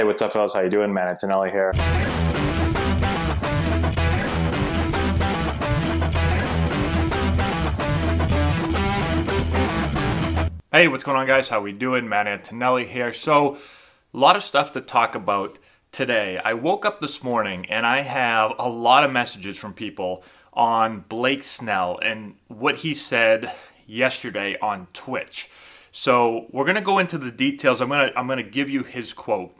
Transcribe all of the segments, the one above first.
Hey, what's up, fellas? How you doing? Man, Antonelli here. Hey, what's going on, guys? How we doing? Matt Antonelli here. So, a lot of stuff to talk about today. I woke up this morning and I have a lot of messages from people on Blake Snell and what he said yesterday on Twitch. So, we're gonna go into the details. I'm gonna give you his quote.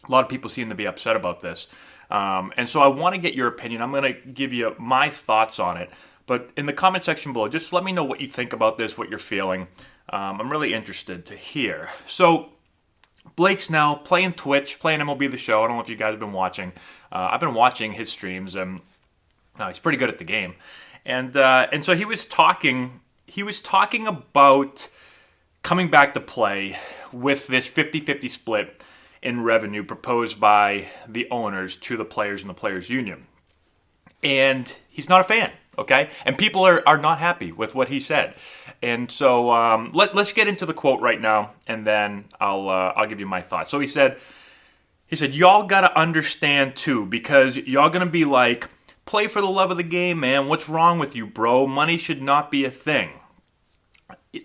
A lot of people seem to be upset about this, and so I want to get your opinion. I'm gonna give you my thoughts on it. But in the comment section below, just let me know what you think about this, what you're feeling. I'm really interested to hear. So, Blake Snell playing Twitch, playing MLB The Show. I don't know if you guys have been watching. I've been watching his streams, and he's pretty good at the game. And so he was talking. He was talking about coming back to play with this 50-50 split in revenue proposed by the owners to the players and the players union. And he's not a fan, okay? And people are not happy with what he said. And so let's get into the quote right now, and then I'll give you my thoughts. So he said, y'all gotta understand too, because y'all gonna be like, play for the love of the game, man. What's wrong with you, bro? Money should not be a thing.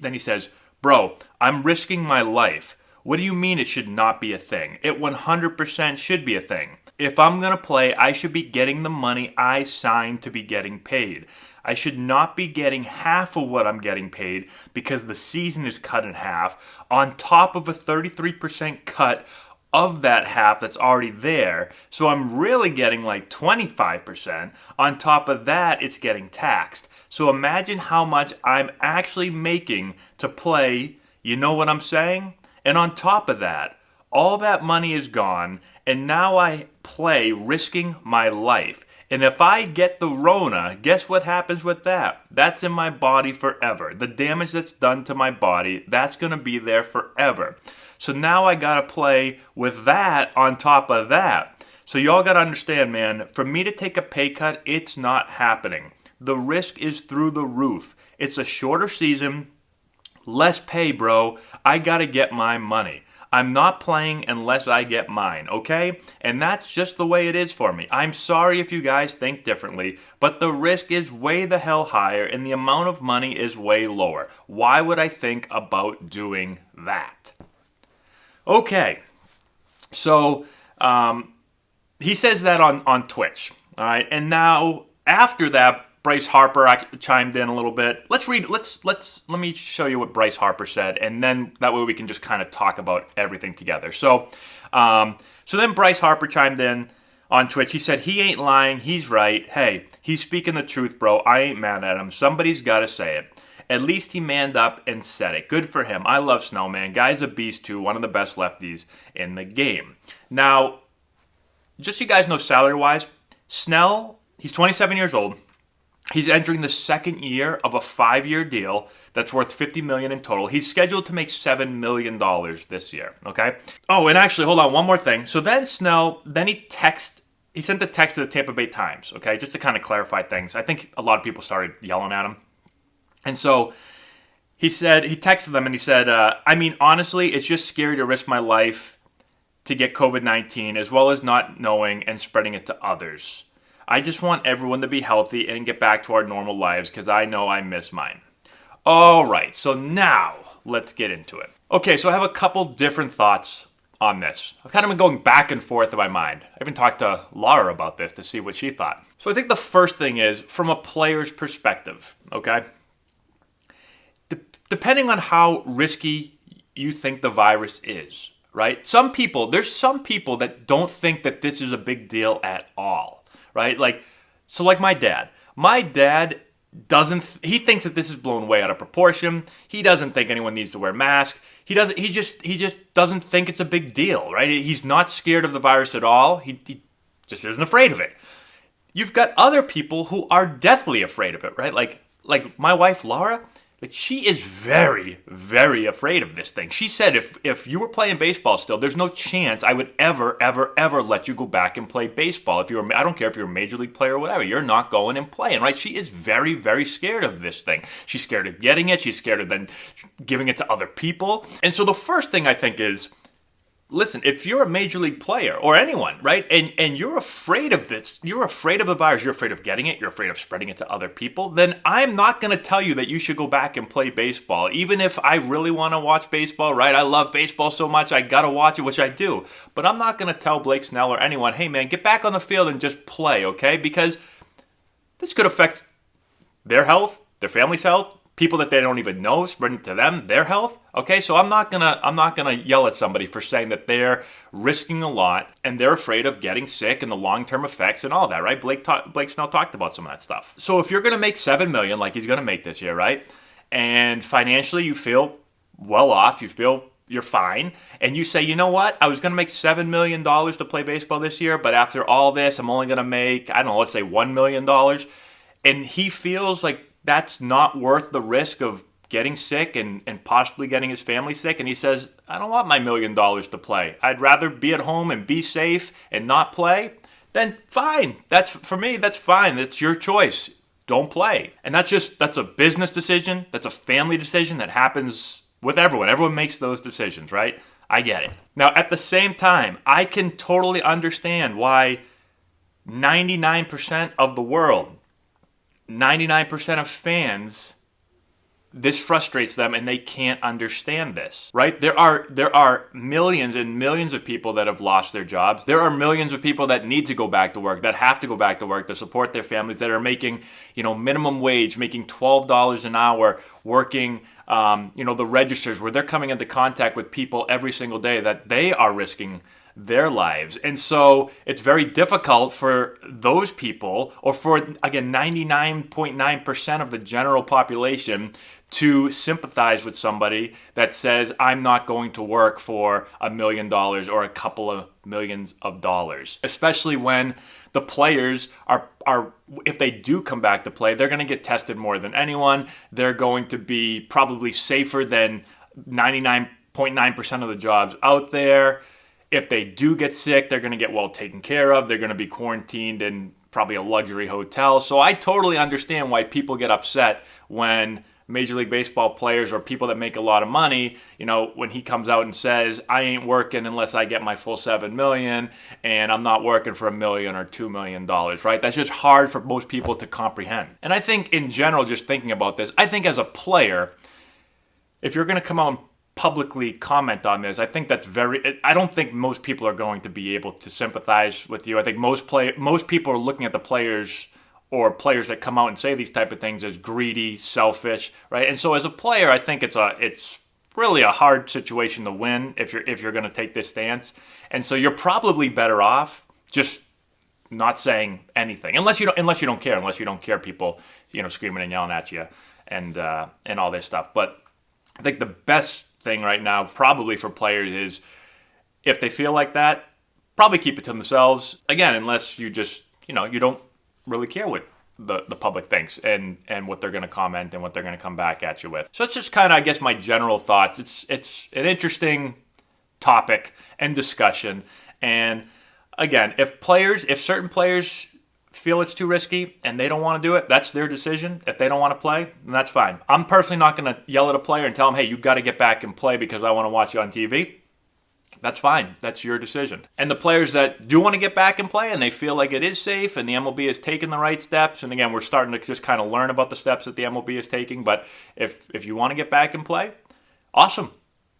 Then he says, bro, I'm risking my life. What do you mean it should not be a thing? It 100% should be a thing. If I'm going to play, I should be getting the money I signed to be getting paid. I should not be getting half of what I'm getting paid because the season is cut in half, on top of a 33% cut of that half that's already there. So I'm really getting like 25%. On top of that, it's getting taxed. So imagine how much I'm actually making to play. You know what I'm saying? And on top of that, all that money is gone, and now I play risking my life. And if I get the Rona, guess what happens with that? That's in my body forever. The damage that's done to my body, that's going to be there forever. So now I got to play with that on top of that. So y'all got to understand, man, for me to take a pay cut, it's not happening. The risk is through the roof. It's a shorter season. Less pay, bro. I gotta get my money. I'm not playing unless I get mine, okay? And that's just the way it is for me. I'm sorry if you guys think differently, but the risk is way the hell higher and the amount of money is way lower. Why would I think about doing that? Okay, so he says that on Twitch, all right? And now, after that, Bryce Harper chimed in a little bit. Let me show you what Bryce Harper said, and then that way we can just kind of talk about everything together. So then Bryce Harper chimed in on Twitch. He said, he ain't lying, he's right. Hey, he's speaking the truth, bro. I ain't mad at him. Somebody's got to say it. At least he manned up and said it. Good for him. I love Snell, man. Guy's a beast, too. One of the best lefties in the game. Now, just so you guys know salary-wise, Snell, he's 27 years old. He's entering the second year of a 5-year deal that's worth $50 million in total. He's scheduled to make $7 million this year, okay? Oh, and actually, hold on, one more thing. So then Snell, he sent the text to the Tampa Bay Times, okay, just to kind of clarify things. I think a lot of people started yelling at him. And so he texted them and he said, I mean, honestly, it's just scary to risk my life to get COVID-19 as well as not knowing and spreading it to others. I just want everyone to be healthy and get back to our normal lives because I know I miss mine. All right, so now let's get into it. Okay, so I have a couple different thoughts on this. I've kind of been going back and forth in my mind. I even talked to Laura about this to see what she thought. So I think the first thing is from a player's perspective, okay? Depending on how risky you think the virus is, right? There's some people that don't think that this is a big deal at all. Right? Like my dad. My dad he thinks that this is blown way out of proportion. He doesn't think anyone needs to wear masks. He just doesn't think it's a big deal, right? He's not scared of the virus at all. He just isn't afraid of it. You've got other people who are deathly afraid of it, right? Like my wife, Laura, like she is very, very afraid of this thing. She said if you were playing baseball still, there's no chance I would ever, ever, ever let you go back and play baseball. I don't care if you're a major league player or whatever, you're not going and playing, right? She is very, very scared of this thing. She's scared of getting it. She's scared of then giving it to other people. And so the first thing I think is, listen, if you're a major league player or anyone, right, and you're afraid of this, you're afraid of the virus, you're afraid of getting it, you're afraid of spreading it to other people, then I'm not going to tell you that you should go back and play baseball. Even if I really want to watch baseball, right, I love baseball so much, I got to watch it, which I do. But I'm not going to tell Blake Snell or anyone, hey man, get back on the field and just play, okay? Because this could affect their health, their family's health, people that they don't even know, spreading to them, their health. Okay, so I'm not gonna yell at somebody for saying that they're risking a lot and they're afraid of getting sick and the long-term effects and all that, right? Blake Snell talked about some of that stuff. So if you're gonna make $7 million like he's gonna make this year, right? And financially you feel well off, you feel you're fine, and you say, you know what? I was gonna make $7 million to play baseball this year, but after all this, I'm only gonna make, I don't know, let's say $1 million. And he feels like that's not worth the risk of getting sick and possibly getting his family sick. And he says, I don't want my $1 million to play. I'd rather be at home and be safe and not play. Then fine. For me, that's fine. That's your choice. Don't play. And that's a business decision. That's a family decision that happens with everyone. Everyone makes those decisions, right? I get it. Now, at the same time, I can totally understand why 99% of the world, 99% of fans, this frustrates them and they can't understand this, right? There are millions and millions of people that have lost their jobs. There are millions of people that need to go back to work, that have to go back to work to support their families, that are making, minimum wage, making $12 an hour, working, the registers where they're coming into contact with people every single day that they are risking their lives. And so it's very difficult for those people, or for, again, 99.9% of the general population, to sympathize with somebody that says, I'm not going to work for $1 million or a couple of millions of dollars. Especially when the players are if they do come back to play, they're going to get tested more than anyone. They're going to be probably safer than 99.9% of the jobs out there. If they do get sick, they're going to get well taken care of. They're going to be quarantined in probably a luxury hotel. So I totally understand why people get upset when Major League Baseball players or people that make a lot of money, when he comes out and says, I ain't working unless I get my full $7 million, and I'm not working for $1 million or $2 million, right? That's just hard for most people to comprehend. And I think in general, just thinking about this, I think as a player, if you're going to come out and publicly comment on this, I think I don't think most people are going to be able to sympathize with you. I think most people are looking at the players, or players that come out and say these type of things, as greedy, selfish, right? And so as a player, I think it's really a hard situation to win if you're going to take this stance. And so you're probably better off just not saying anything, unless you don't care people, screaming and yelling at you and all this stuff. But I think the best thing right now, probably for players, is if they feel like that, probably keep it to themselves. Again, unless you just, you don't really care what the public thinks and what they're going to comment and what they're going to come back at you with. So it's just kind of, I guess, my general thoughts. It's an interesting topic and discussion. And again, if certain players feel it's too risky and they don't want to do it, that's their decision. If they don't want to play, then that's fine. I'm personally not going to yell at a player and tell them, hey, you got to get back and play because I want to watch you on TV. That's fine. That's your decision. And the players that do want to get back and play and they feel like it is safe and the MLB has taken the right steps, and again, we're starting to just kind of learn about the steps that the MLB is taking, but if you want to get back and play, awesome.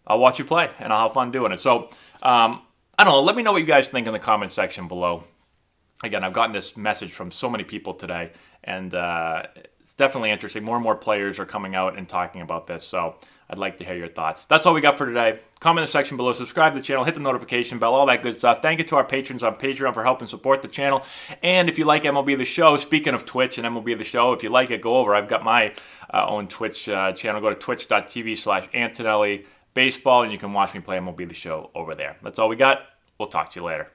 I'll watch you play and I'll have fun doing it. So, I don't know. Let me know what you guys think in the comment section below. Again, I've gotten this message from so many people today, and it's definitely interesting. More and more players are coming out and talking about this, so I'd like to hear your thoughts. That's all we got for today. Comment in the section below, subscribe to the channel, hit the notification bell, all that good stuff. Thank you to our patrons on Patreon for helping support the channel. And if you like MLB The Show, speaking of Twitch and MLB The Show, if you like it, go over. I've got my own Twitch channel. Go to twitch.tv/Antonelli Baseball, and you can watch me play MLB The Show over there. That's all we got. We'll talk to you later.